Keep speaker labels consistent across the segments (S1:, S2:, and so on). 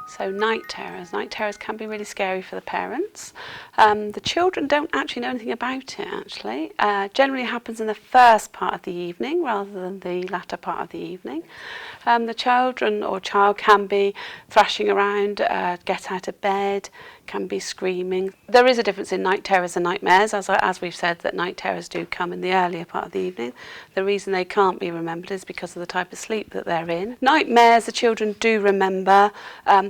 S1: So night terrors. Night terrors can be really scary for the parents. The children don't actually know anything about it, actually. Generally happens in the first part of the evening rather than the latter part of the evening. The children or child can be thrashing around, get out of bed, can be screaming. There is a difference in night terrors and nightmares, as we've said, that night terrors do come in the earlier part of the evening. The reason they can't be remembered is because of the type of sleep that they're in. Nightmares, the children do remember.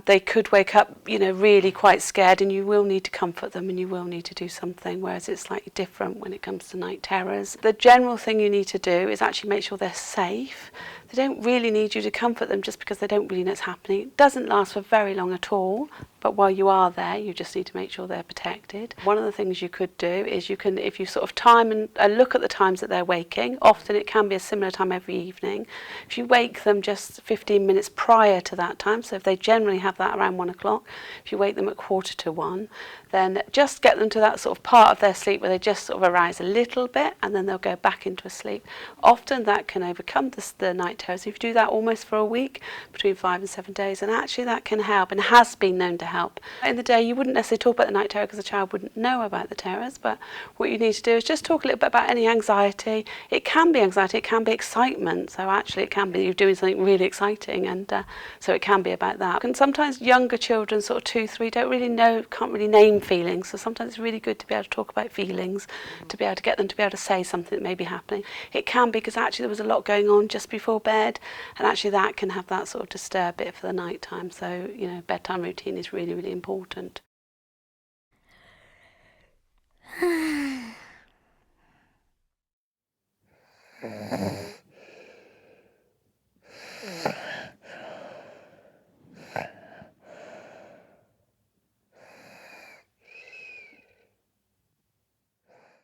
S1: They could wake up, really quite scared, and you will need to comfort them and you will need to do something, whereas it's slightly different when it comes to night terrors. The general thing you need to do is actually make sure they're safe. They don't really need you to comfort them just because they don't really know it's happening. It doesn't last for very long at all, but while you are there, you just need to make sure they're protected. One of the things you could do is if you sort of time and look at the times that they're waking, often it can be a similar time every evening. If you wake them just 15 minutes prior to that time, so if they generally have that around 1 o'clock, if you wake them at 1:45, then just get them to that sort of part of their sleep where they just sort of arise a little bit and then they'll go back into a sleep. Often that can overcome the night terrors. If you do that almost for a week, between 5 and 7 days, and actually that can help and has been known to help. In the day you wouldn't necessarily talk about the night terror because the child wouldn't know about the terrors, but what you need to do is just talk a little bit about any anxiety. It can be anxiety, it can be excitement, so actually it can be you're doing something really exciting, and so it can be about that. And sometimes younger children, sort of 2, 3, don't really know, can't really name feelings, so sometimes it's really good to be able to talk about feelings, to be able to get them to be able to say something that may be happening. It can be because actually there was a lot going on just before bed, and actually that can have that sort of disturb bit for the night time. So bedtime routine is really, really important.